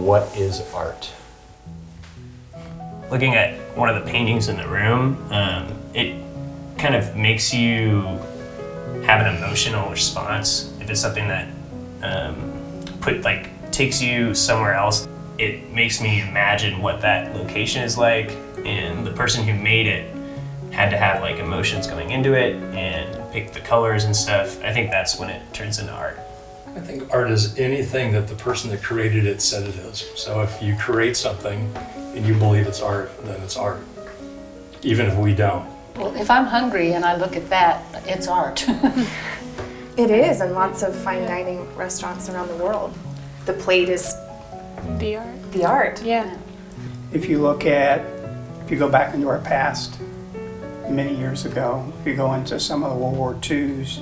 what is art? Looking at one of the paintings in the room, it kind of makes you have an emotional response. If it's something that takes you somewhere else, it makes me imagine what that location is like, and the person who made it had to have like emotions going into it and pick the colors and stuff. I think that's when it turns into art. I think art is anything that the person that created it said it is. So if you create something and you believe it's art, then it's art, even if we don't. Well, if I'm hungry and I look at that, it's art. It is in lots of fine dining restaurants around the world. The plate is The art. the art. Yeah. If you go back into our past, many years ago, if you go into some of the World War II's,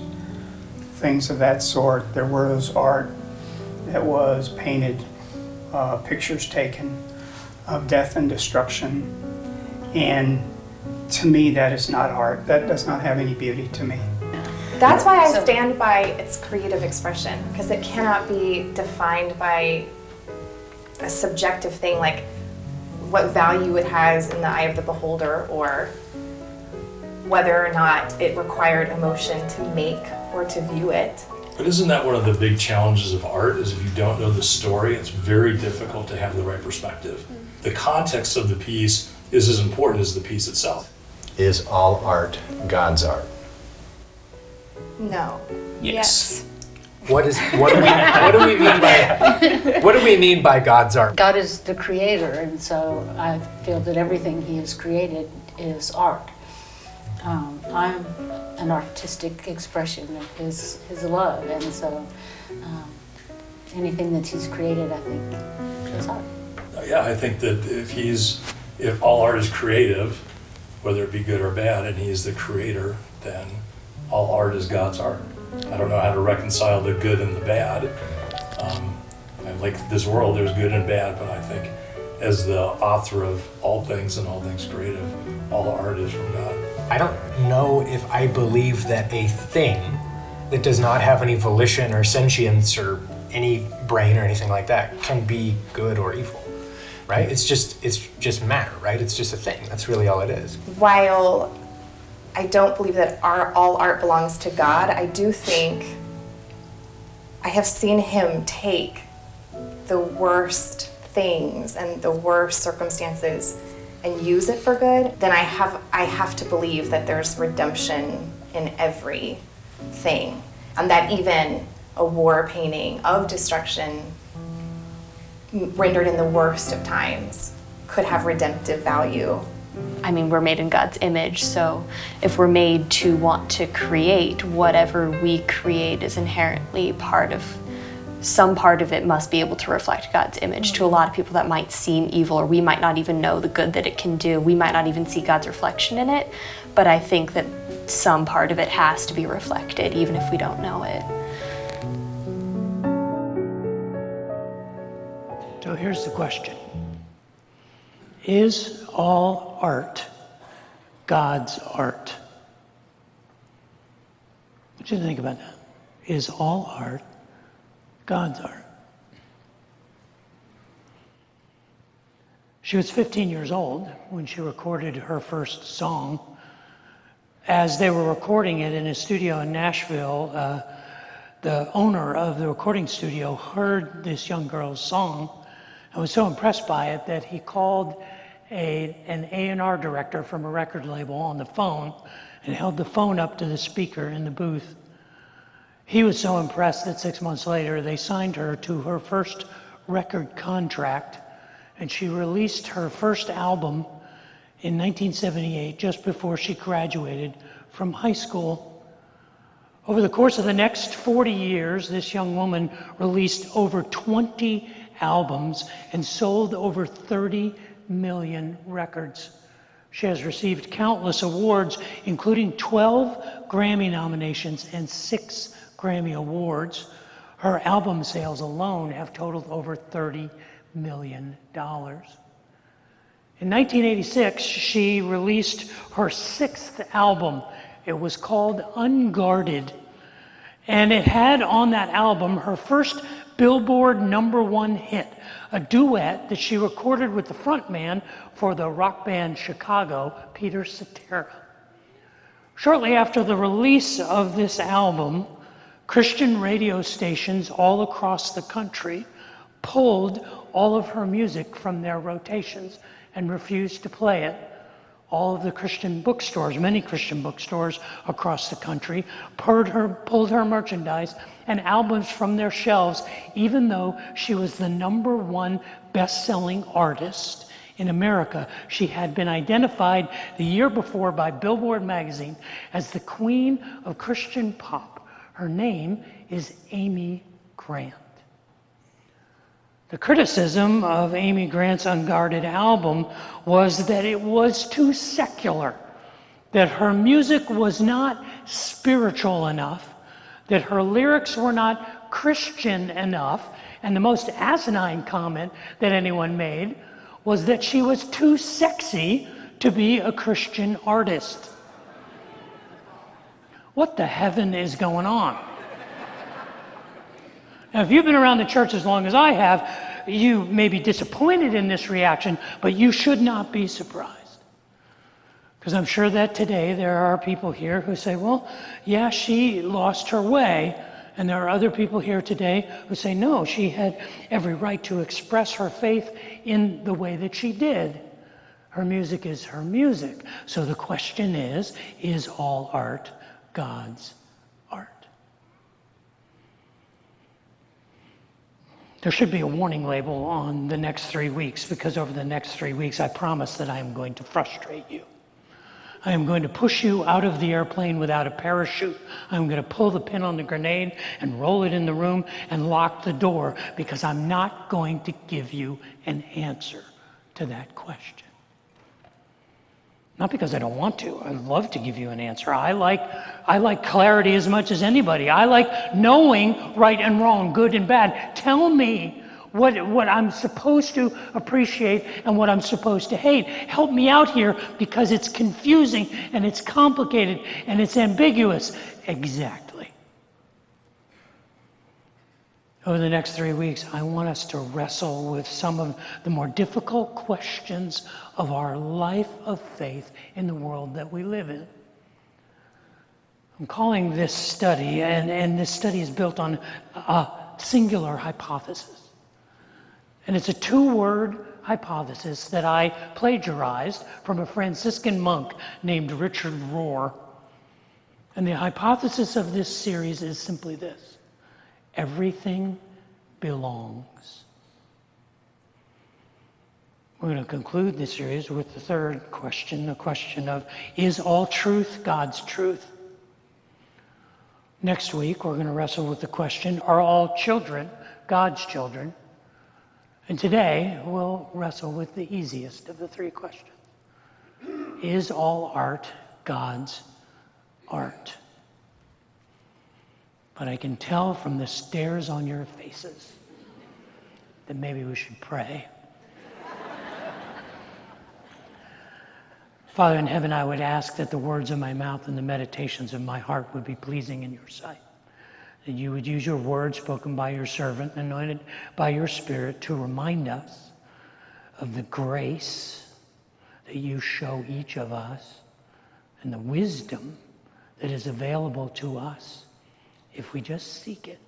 things of that sort, there was art that was painted, pictures taken of death and destruction. And to me, that is not art. That does not have any beauty to me. That's why I So- stand by its creative expression, because it cannot be defined by a subjective thing like what value it has in the eye of the beholder, or whether or not it required emotion to make or to view it. But isn't that one of the big challenges of art, is if you don't know the story, it's very difficult to have the right perspective. The context of the piece is as important as the piece itself. Is all art God's art? No. Yes. What do we mean by God's art? God is the creator, and so I feel that everything he has created is art. I'm an artistic expression of his love, and so anything that he's created, I think, is art. Yeah, I think that if all art is creative, whether it be good or bad, and he's the creator, then all art is God's art. I don't know how to reconcile the good and the bad. And like this world, there's good and bad, but I think as the author of all things and all things creative, all art is from God. I don't know if I believe that a thing that does not have any volition or sentience or any brain or anything like that can be good or evil, right? It's just matter, right? It's just a thing. That's really all it is. While I don't believe that all art belongs to God, I do think I have seen him take the worst things and the worst circumstances and use it for good. Then I have to believe that there's redemption in everything, and that even a war painting of destruction rendered in the worst of times could have redemptive value. I mean, we're made in God's image, so if we're made to want to create, whatever we create is inherently some part of it must be able to reflect God's image. To a lot of people that might seem evil, or we might not even know the good that it can do. We might not even see God's reflection in it, but I think that some part of it has to be reflected, even if we don't know it. So here's the question. Is all art God's art? What do you think about that? Is all art God's art? She was 15 years old when she recorded her first song. As they were recording it in a studio in Nashville, the owner of the recording studio heard this young girl's song and was so impressed by it that he called an A&R director from a record label on the phone and held the phone up to the speaker in the booth. He was so impressed that 6 months later they signed her to her first record contract, and she released her first album in 1978, just before she graduated from high school. Over the course of the next 40 years, this young woman released over 20 albums and sold over 30 million records. She has received countless awards, including 12 Grammy nominations and 6 Grammy Awards. Her album sales alone have totaled over $30 million. In 1986, she released her 6th album. It was called Unguarded. And it had on that album her first Billboard #1 hit, a duet that she recorded with the frontman for the rock band Chicago, Peter Cetera. Shortly after the release of this album, Christian radio stations all across the country pulled all of her music from their rotations and refused to play it. All of the Christian bookstores, many Christian bookstores across the country, pulled her merchandise and albums from their shelves, even though she was the #1 best-selling artist in America. She had been identified the year before by Billboard magazine as the queen of Christian pop. Her name is Amy Grant. The criticism of Amy Grant's Unguarded album was that it was too secular, that her music was not spiritual enough, that her lyrics were not Christian enough, and the most asinine comment that anyone made was that she was too sexy to be a Christian artist. What the heaven is going on? Now, if you've been around the church as long as I have, you may be disappointed in this reaction, but you should not be surprised. Because I'm sure that today there are people here who say, well, yeah, she lost her way. And there are other people here today who say, no, she had every right to express her faith in the way that she did. Her music is her music. So the question is all art God's art? There should be a warning label on the next 3 weeks, because over the next 3 weeks, I promise that I am going to frustrate you. I am going to push you out of the airplane without a parachute. I'm going to pull the pin on the grenade and roll it in the room and lock the door, because I'm not going to give you an answer to that question. Not because I don't want to. I'd love to give you an answer. I like clarity as much as anybody. I like knowing right and wrong, good and bad. Tell me what I'm supposed to appreciate and what I'm supposed to hate. Help me out here, because it's confusing and it's complicated and it's ambiguous. Exactly. Over the next 3 weeks, I want us to wrestle with some of the more difficult questions of our life of faith in the world that we live in. I'm calling this study, and this study is built on a singular hypothesis. And it's a 2-word hypothesis that I plagiarized from a Franciscan monk named Richard Rohr. And the hypothesis of this series is simply this: everything belongs. We're going to conclude this series with the third question, the question of, is all truth God's truth? Next week, we're going to wrestle with the question, are all children God's children? And today, we'll wrestle with the easiest of the 3 questions. Is all art God's art? But I can tell from the stares on your faces that maybe we should pray. Father in heaven, I would ask that the words of my mouth and the meditations of my heart would be pleasing in your sight. That you would use your word spoken by your servant, anointed by your Spirit, to remind us of the grace that you show each of us and the wisdom that is available to us if we just seek it.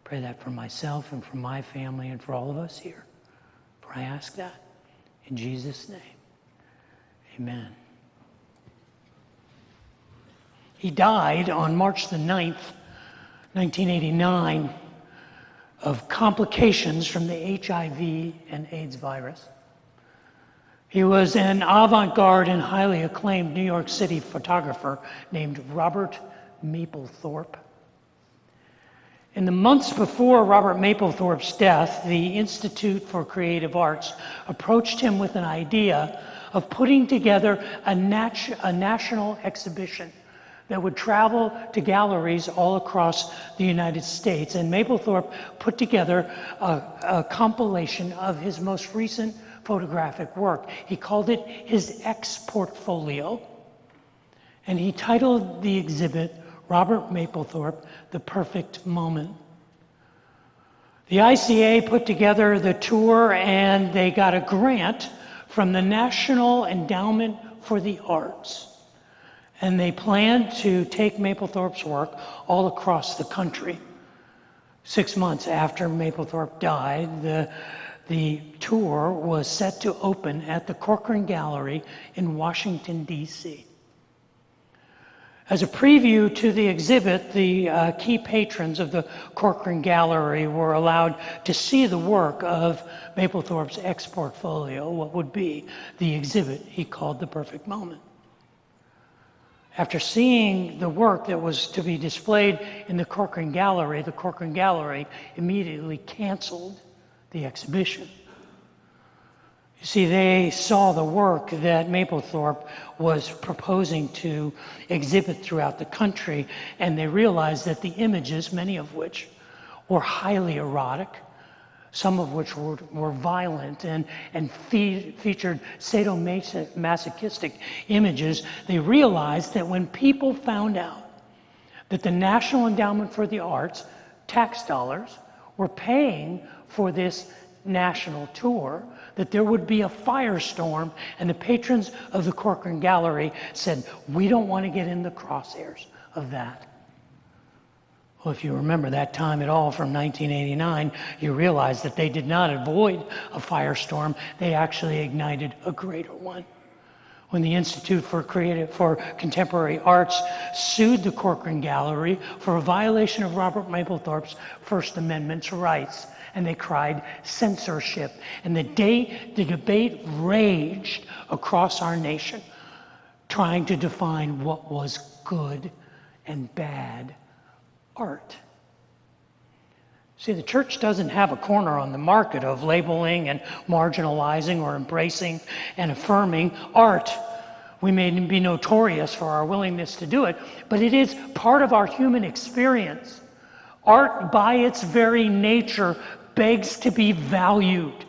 Pray that for myself and for my family and for all of us here. For I ask that in Jesus' name. Amen. He died on March the 9th, 1989, of complications from the HIV and AIDS virus. He was an avant-garde and highly acclaimed New York City photographer named Robert Mapplethorpe. In the months before Robert Mapplethorpe's death, the Institute for Creative Arts approached him with an idea of putting together a national exhibition that would travel to galleries all across the United States. And Mapplethorpe put together a compilation of his most recent photographic work. He called it his X-Portfolio. And he titled the exhibit, Robert Mapplethorpe, The Perfect Moment. The ICA put together the tour and they got a grant from the National Endowment for the Arts. And they planned to take Mapplethorpe's work all across the country. 6 months after Mapplethorpe died, the tour was set to open at the Corcoran Gallery in Washington, D.C. As a preview to the exhibit, the key patrons of the Corcoran Gallery were allowed to see the work of Mapplethorpe's ex-portfolio, what would be the exhibit he called The Perfect Moment. After seeing the work that was to be displayed in the Corcoran Gallery immediately canceled the exhibition. You see, they saw the work that Mapplethorpe was proposing to exhibit throughout the country, and they realized that the images, many of which were highly erotic, some of which were violent and featured sadomasochistic images, they realized that when people found out that the National Endowment for the Arts, tax dollars, were paying for this national tour, that there would be a firestorm, and the patrons of the Corcoran Gallery said, we don't want to get in the crosshairs of that. Well, if you remember that time at all from 1989, you realize that they did not avoid a firestorm, they actually ignited a greater one. When the Institute for Contemporary Arts sued the Corcoran Gallery for a violation of Robert Mapplethorpe's First Amendment rights, and they cried censorship. And the debate raged across our nation, trying to define what was good and bad art. See, the church doesn't have a corner on the market of labeling and marginalizing or embracing and affirming art. We may be notorious for our willingness to do it, but it is part of our human experience. Art, by its very nature, begs to be valued.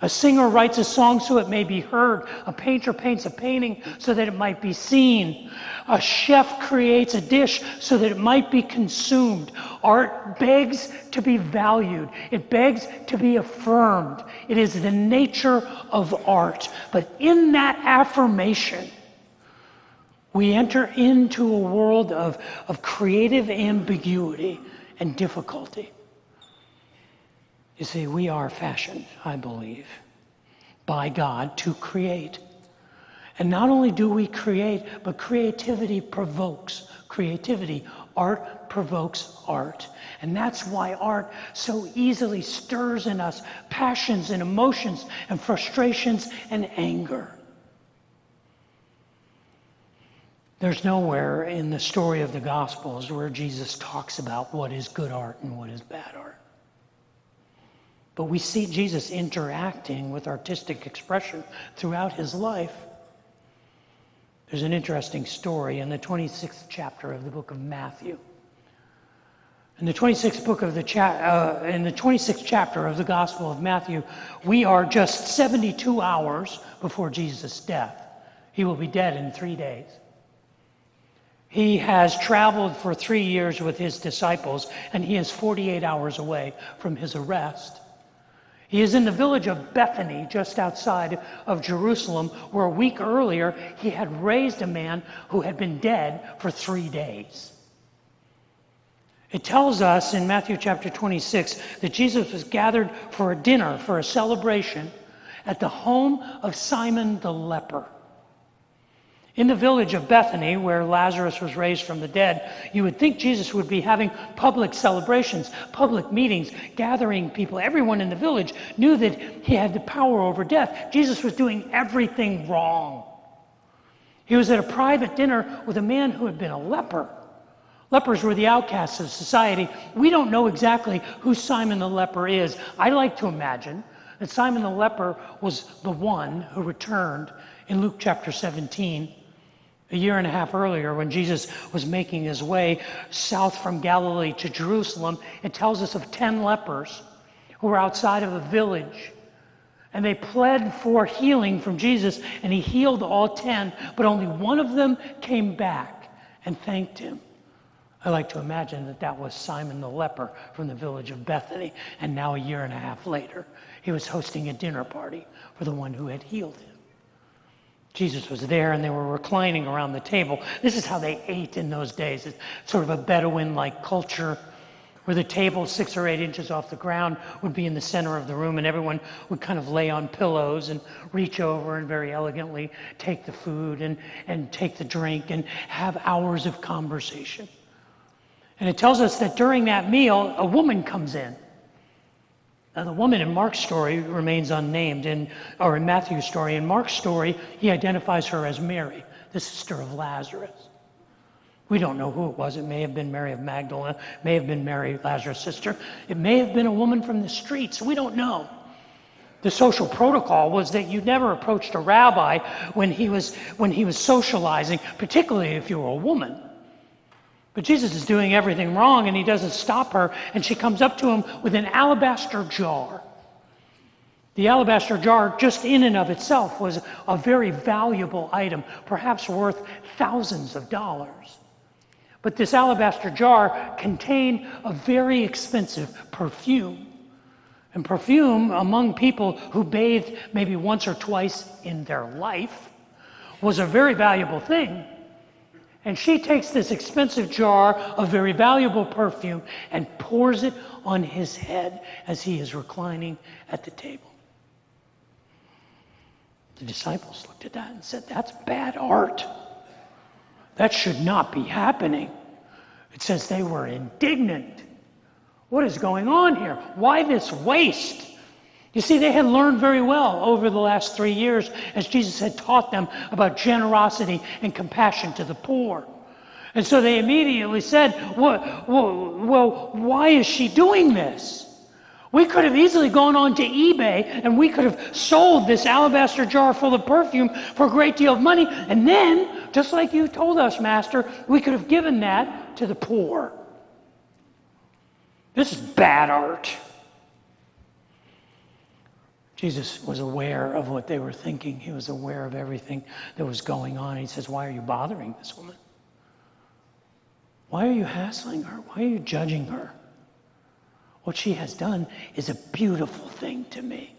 A singer writes a song so it may be heard. A painter paints a painting so that it might be seen. A chef creates a dish so that it might be consumed. Art begs to be valued. It begs to be affirmed. It is the nature of art. But in that affirmation, we enter into a world of creative ambiguity and difficulty. You see, we are fashioned, I believe, by God to create. And not only do we create, but creativity provokes creativity. Art provokes art. And that's why art so easily stirs in us passions and emotions and frustrations and anger. There's nowhere in the story of the Gospels where Jesus talks about what is good art and what is bad art. But we see Jesus interacting with artistic expression throughout his life. There's an interesting story in the 26th chapter of the book of Matthew. In the 26th chapter of the Gospel of Matthew, we are just 72 hours before Jesus' death. He will be dead in 3 days. He has traveled for 3 years with his disciples, and he is 48 hours away from his arrest. He is in the village of Bethany, just outside of Jerusalem, where a week earlier he had raised a man who had been dead for 3 days. It tells us in Matthew chapter 26 that Jesus was gathered for a dinner, for a celebration, at the home of Simon the leper. In the village of Bethany, where Lazarus was raised from the dead, you would think Jesus would be having public celebrations, public meetings, gathering people. Everyone in the village knew that he had the power over death. Jesus was doing everything wrong. He was at a private dinner with a man who had been a leper. Lepers were the outcasts of society. We don't know exactly who Simon the leper is. I like to imagine that Simon the leper was the one who returned in Luke chapter 17. A year and a half earlier, when Jesus was making his way south from Galilee to Jerusalem, it tells us of 10 lepers who were outside of a village. And they pled for healing from Jesus, and he healed all 10, but only one of them came back and thanked him. I like to imagine that that was Simon the leper from the village of Bethany, and now a year and a half later, he was hosting a dinner party for the one who had healed him. Jesus was there, and they were reclining around the table. This is how they ate in those days. It's sort of a Bedouin-like culture where the table 6 or 8 inches off the ground would be in the center of the room, and everyone would kind of lay on pillows and reach over and very elegantly take the food and take the drink and have hours of conversation. And it tells us that during that meal, a woman comes in. Now, the woman in Mark's story remains unnamed, or in Matthew's story. In Mark's story, he identifies her as Mary, the sister of Lazarus. We don't know who it was. It may have been Mary of Magdalene, it may have been Mary, Lazarus' sister. It may have been a woman from the streets. We don't know. The social protocol was that you never approached a rabbi when he was socializing, particularly if you were a woman. But Jesus is doing everything wrong, and he doesn't stop her, and she comes up to him with an alabaster jar. The alabaster jar, just in and of itself, was a very valuable item, perhaps worth thousands of dollars. But this alabaster jar contained a very expensive perfume. And perfume, among people who bathed maybe once or twice in their life, was a very valuable thing. And she takes this expensive jar of very valuable perfume and pours it on his head as he is reclining at the table. The disciples looked at that and said, "That's bad art. That should not be happening." It says they were indignant. What is going on here? Why this waste? You see, they had learned very well over the last 3 years as Jesus had taught them about generosity and compassion to the poor. And so they immediately said, well, why is she doing this? We could have easily gone on to eBay and we could have sold this alabaster jar full of perfume for a great deal of money. And then, just like you told us, Master, we could have given that to the poor. This is bad art. Jesus was aware of what they were thinking. He was aware of everything that was going on. He says, "Why are you bothering this woman? Why are you hassling her? Why are you judging her? What she has done is a beautiful thing to me."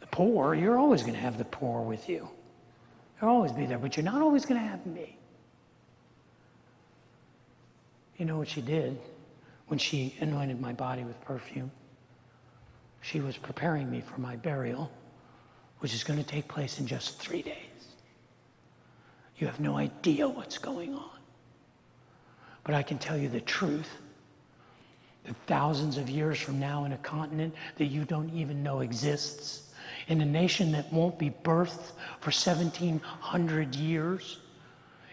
The poor, you're always going to have the poor with you. They'll always be there, but you're not always going to have me. You know what she did when she anointed my body with perfume? She was preparing me for my burial, which is going to take place in just 3 days. You have no idea what's going on. But I can tell you the truth, that thousands of years from now in a continent that you don't even know exists, in a nation that won't be birthed for 1,700 years,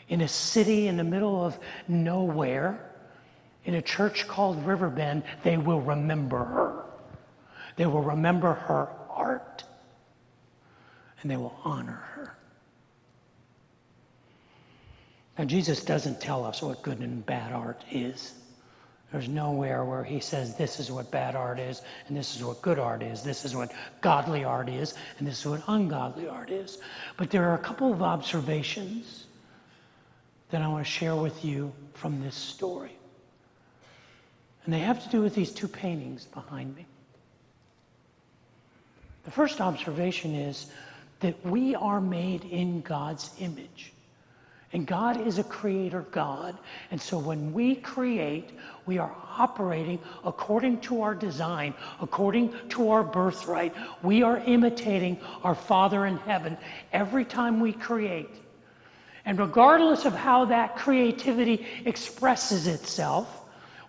in a city in the middle of nowhere, in a church called Riverbend, they will remember her. They will remember her art, and they will honor her. Now, Jesus doesn't tell us what good and bad art is. There's nowhere where he says this is what bad art is, and this is what good art is, this is what godly art is, and this is what ungodly art is. But there are a couple of observations that I want to share with you from this story. And they have to do with these 2 paintings behind me. The first observation is that we are made in God's image. And God is a creator God. And so when we create, we are operating according to our design, according to our birthright. We are imitating our Father in heaven every time we create. And regardless of how that creativity expresses itself,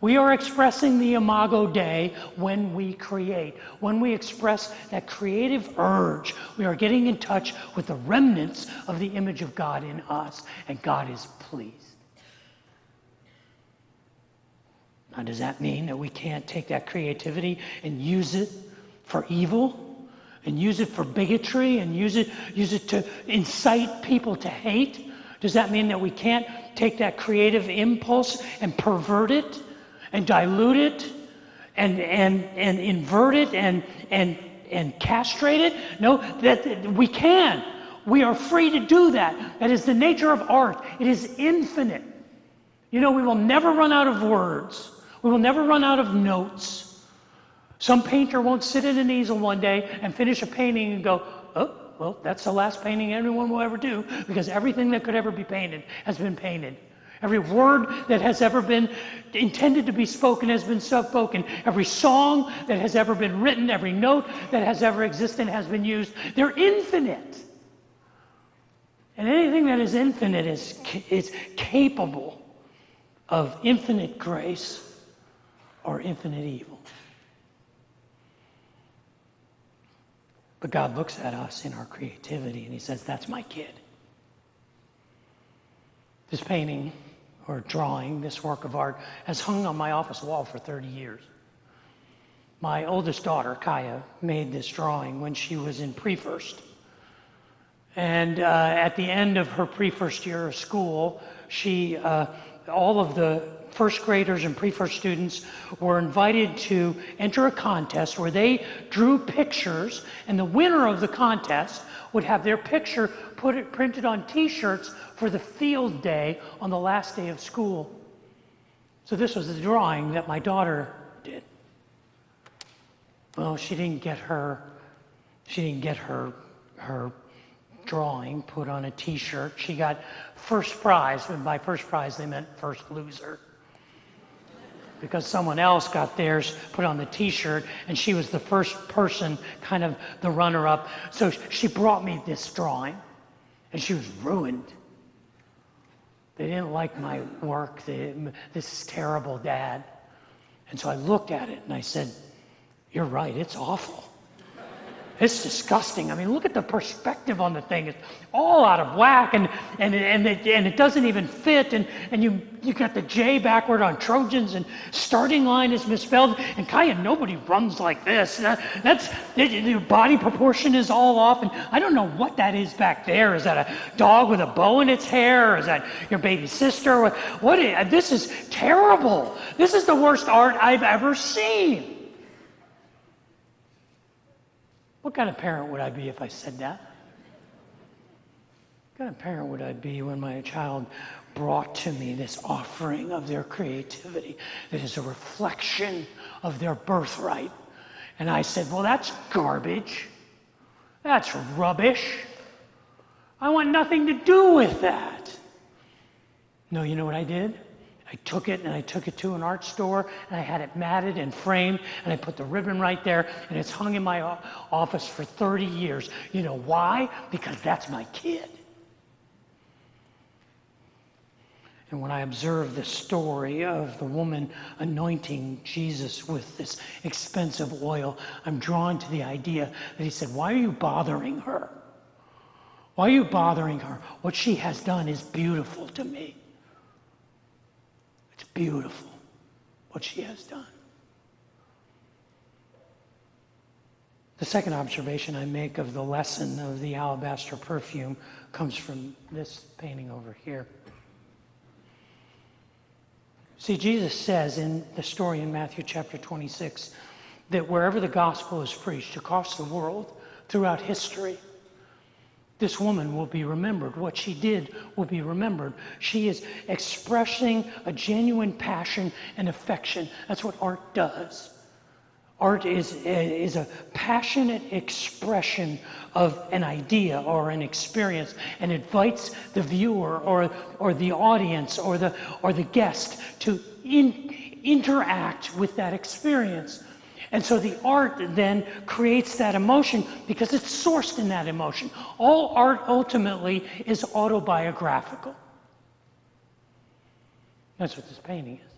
we are expressing the Imago Dei when we create. When we express that creative urge, we are getting in touch with the remnants of the image of God in us, and God is pleased. Now, does that mean that we can't take that creativity and use it for evil, and use it for bigotry, and use it to incite people to hate? Does that mean that we can't take that creative impulse and pervert it, and dilute it, and invert it, and castrate it? No, that we can. We are free to do that. That is the nature of art. It is infinite. You know, we will never run out of words. We will never run out of notes. Some painter won't sit at an easel one day and finish a painting and go, oh, well, that's the last painting anyone will ever do, because everything that could ever be painted has been painted. Every word that has ever been intended to be spoken has been spoken. Every song that has ever been written, every note that has ever existed has been used. They're infinite. And anything that is infinite is capable of infinite grace or infinite evil. But God looks at us in our creativity and he says, that's my kid. This painting or drawing, this work of art, has hung on my office wall for 30 years. My oldest daughter, Kaya, made this drawing when she was in pre-first. And at the end of her pre-first year of school, all of the first graders and pre-first students were invited to enter a contest where they drew pictures, and the winner of the contest would have their picture printed on t-shirts for the field day on the last day of school. So this was the drawing that my daughter did. Well, she didn't get her drawing put on a t-shirt. She got first prize, and by first prize they meant first loser. Because someone else got theirs put on the t-shirt, and she was the first person, kind of the runner-up. So she brought me this drawing, and she was ruined. They didn't like my work. This is terrible, Dad. And so I looked at it, and I said, you're right, it's awful. It's disgusting. I mean, look at the perspective on the thing. It's all out of whack, and it doesn't even fit. And you got the J backward on Trojans, and starting line is misspelled. And Kaya, nobody runs like this. The body proportion is all off. And I don't know what that is back there. Is that a dog with a bow in its hair? Or is that your baby sister? This is terrible. This is the worst art I've ever seen. What kind of parent would I be if I said that? What kind of parent would I be when my child brought to me this offering of their creativity that is a reflection of their birthright? And I said, well, that's garbage. That's rubbish. I want nothing to do with that. No, you know what I did? I took it to an art store, and I had it matted and framed, and I put the ribbon right there, and it's hung in my office for 30 years. You know why? Because that's my kid. And when I observe the story of the woman anointing Jesus with this expensive oil, I'm drawn to the idea that he said, why are you bothering her? Why are you bothering her? What she has done is beautiful to me. It's beautiful what she has done. The second observation I make of the lesson of the alabaster perfume comes from this painting over here. See, Jesus says in the story in Matthew chapter 26 that wherever the gospel is preached across the world, throughout history, this woman will be remembered. What she did will be remembered. She is expressing a genuine passion and affection. That's what art does. Art is a passionate expression of an idea or an experience, and invites the viewer or the audience or the guest to interact with that experience. And so the art then creates that emotion because it's sourced in that emotion. All art ultimately is autobiographical. That's what this painting is.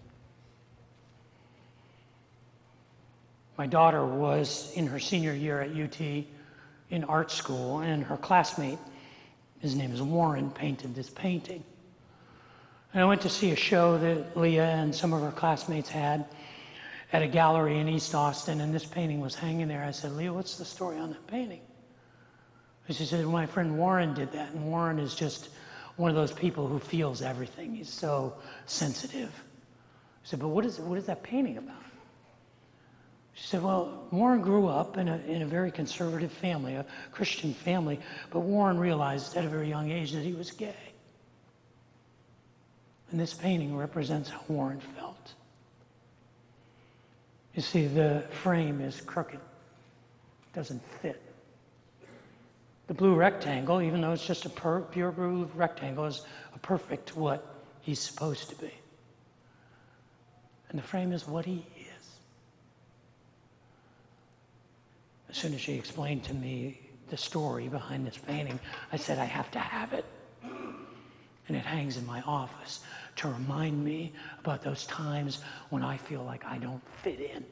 My daughter was in her senior year at UT in art school, and her classmate, his name is Warren, painted this painting. And I went to see a show that Leah and some of her classmates had at a gallery in East Austin, and this painting was hanging there. I said, Leah, what's the story on that painting? And she said, my friend Warren did that, and Warren is just one of those people who feels everything. He's so sensitive. I said, but what is that painting about? She said, well, Warren grew up in a very conservative family, a Christian family, but Warren realized at a very young age that he was gay. And this painting represents how Warren felt. You see, the frame is crooked. It doesn't fit. The blue rectangle, even though it's just a pure blue rectangle, is a perfect what he's supposed to be. And the frame is what he is. As soon as she explained to me the story behind this painting, I said, I have to have it. And it hangs in my office to remind me about those times when I feel like I don't fit in,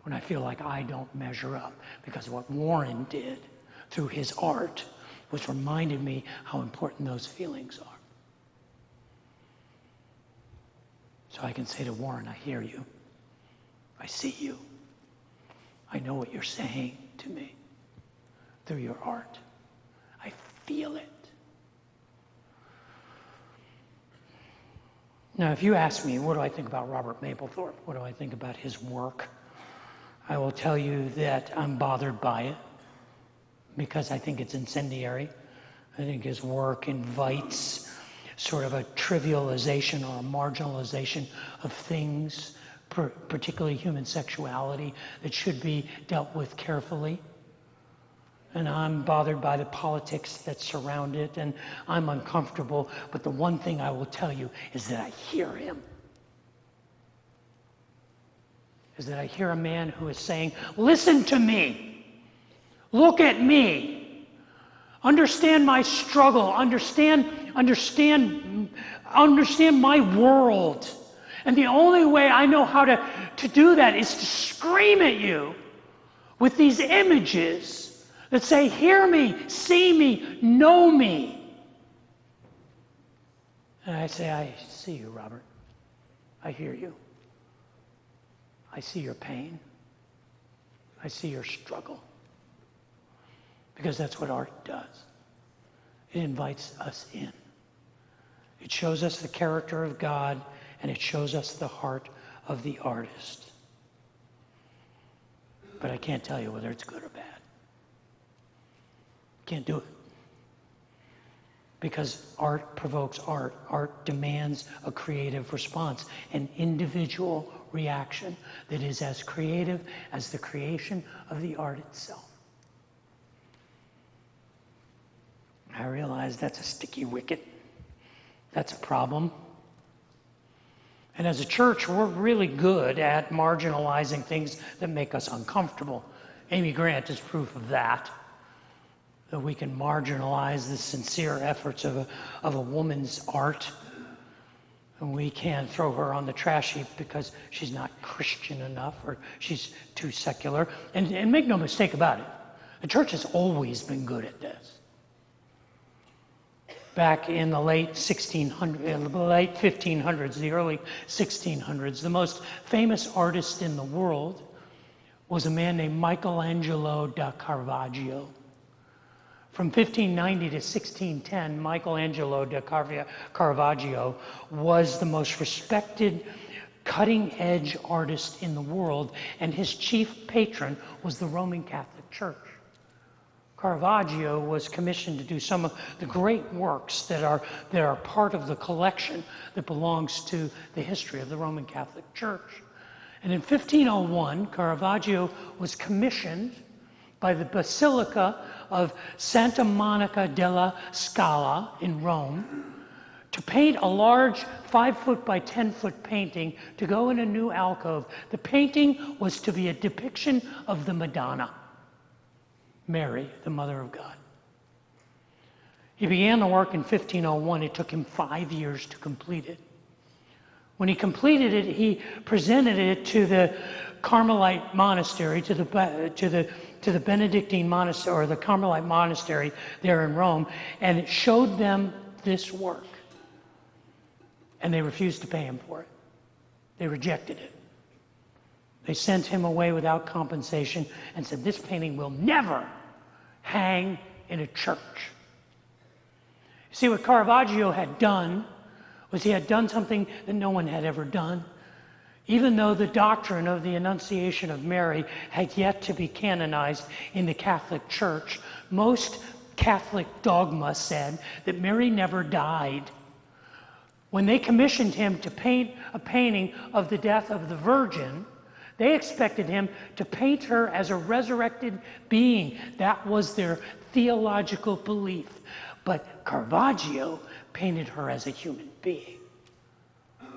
when I feel like I don't measure up. Because what Warren did through his art was reminded me how important those feelings are. So I can say to Warren, I hear you. I see you. I know what you're saying to me through your art. I feel it. Now, if you ask me, what do I think about Robert Mapplethorpe? What do I think about his work? I will tell you that I'm bothered by it because I think it's incendiary. I think his work invites sort of a trivialization or a marginalization of things, particularly human sexuality, that should be dealt with carefully. And I'm bothered by the politics that surround it, and I'm uncomfortable. But the one thing I will tell you is that I hear him. Is that I hear a man who is saying, listen to me. Look at me. Understand my struggle. Understand my world. And the only way I know how to do that is to scream at you with these images that say, hear me, see me, know me. And I say, I see you, Robert. I hear you. I see your pain. I see your struggle. Because that's what art does. It invites us in. It shows us the character of God, and it shows us the heart of the artist. But I can't tell you whether it's good or bad. Can't do it. Because art provokes art. Art demands a creative response, an individual reaction that is as creative as the creation of the art itself. I realize that's a sticky wicket. That's a problem. And as a church, we're really good at marginalizing things that make us uncomfortable. Amy Grant is proof of that. That we can marginalize the sincere efforts of a woman's art. And we can't throw her on the trash heap because she's not Christian enough or she's too secular. And make no mistake about it, the church has always been good at this. Back in the late 1500s, the early 1600s, the most famous artist in the world was a man named Michelangelo da Caravaggio. From 1590 to 1610, Michelangelo da Caravaggio was the most respected cutting-edge artist in the world, and his chief patron was the Roman Catholic Church. Caravaggio was commissioned to do some of the great works that are part of the collection that belongs to the history of the Roman Catholic Church. And in 1501, Caravaggio was commissioned by the Basilica of Santa Monica della Scala in Rome to paint a large 5-foot by 10-foot painting to go in a new alcove. The painting was to be a depiction of the Madonna, Mary, the Mother of God. He began the work in 1501. It took him 5 years to complete it. When he completed it, he presented it to the Carmelite monastery, to the Benedictine monastery, or the Carmelite monastery there in Rome, and it showed them this work. And they refused to pay him for it. They rejected it. They sent him away without compensation and said, this painting will never hang in a church. See, what Caravaggio had done was he had done something that no one had ever done. Even though the doctrine of the Annunciation of Mary had yet to be canonized in the Catholic Church, most Catholic dogma said that Mary never died. When they commissioned him to paint a painting of the death of the Virgin, they expected him to paint her as a resurrected being. That was their theological belief. But Caravaggio painted her as a human being,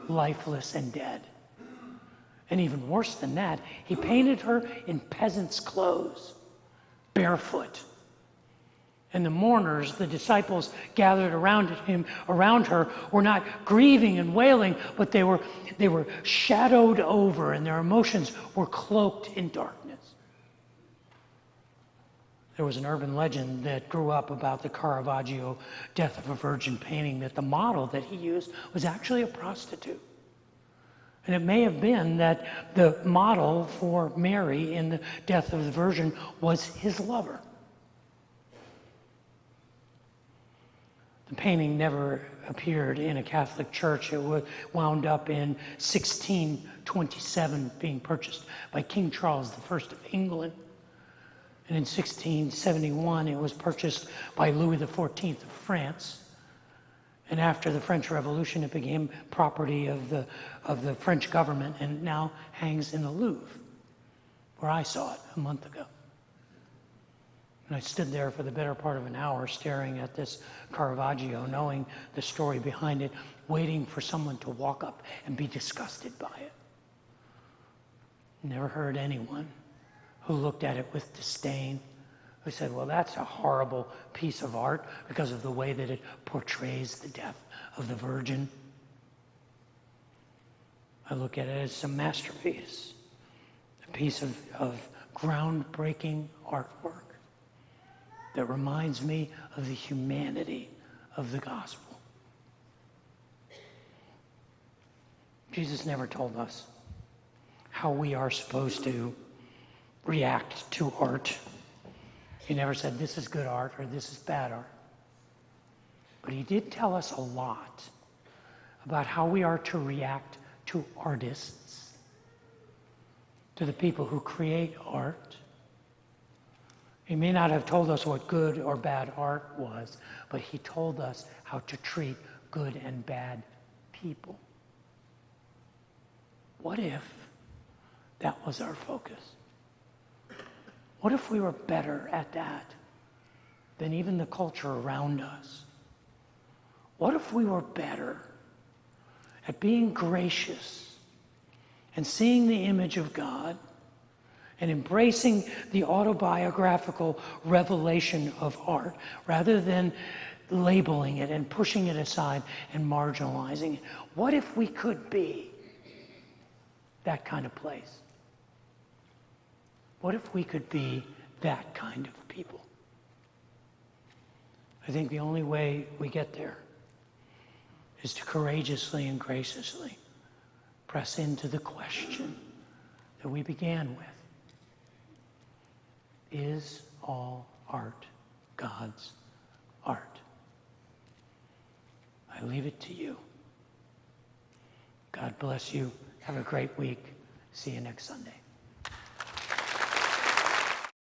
lifeless and dead. And even worse than that, he painted her in peasant's clothes, barefoot. And the mourners, the disciples gathered around her, were not grieving and wailing, but they were shadowed over, and their emotions were cloaked in darkness. There was an urban legend that grew up about the Caravaggio Death of a Virgin painting, that the model that he used was actually a prostitute. And it may have been that the model for Mary in the Death of the Virgin was his lover. The painting never appeared in a Catholic church. It wound up in 1627 being purchased by King Charles I of England. And in 1671 it was purchased by Louis XIV of France. And after the French Revolution it became property of the French government and now hangs in the Louvre, where I saw it a month ago. And I stood there for the better part of an hour staring at this Caravaggio, knowing the story behind it, waiting for someone to walk up and be disgusted by it. Never heard anyone who looked at it with disdain, who said, well, that's a horrible piece of art because of the way that it portrays the death of the Virgin. I look at it as a masterpiece, a piece of groundbreaking artwork that reminds me of the humanity of the gospel. Jesus never told us how we are supposed to react to art. He never said this is good art or this is bad art. But he did tell us a lot about how we are to react to artists, to the people who create art. He may not have told us what good or bad art was, but he told us how to treat good and bad people. What if that was our focus? What if we were better at that than even the culture around us? What if we were better at being gracious and seeing the image of God and embracing the autobiographical revelation of art rather than labeling it and pushing it aside and marginalizing it? What if we could be that kind of place? What if we could be that kind of people? I think the only way we get there is to courageously and graciously press into the question that we began with. Is all art God's art? I leave it to you. God bless you. Have a great week. See you next Sunday.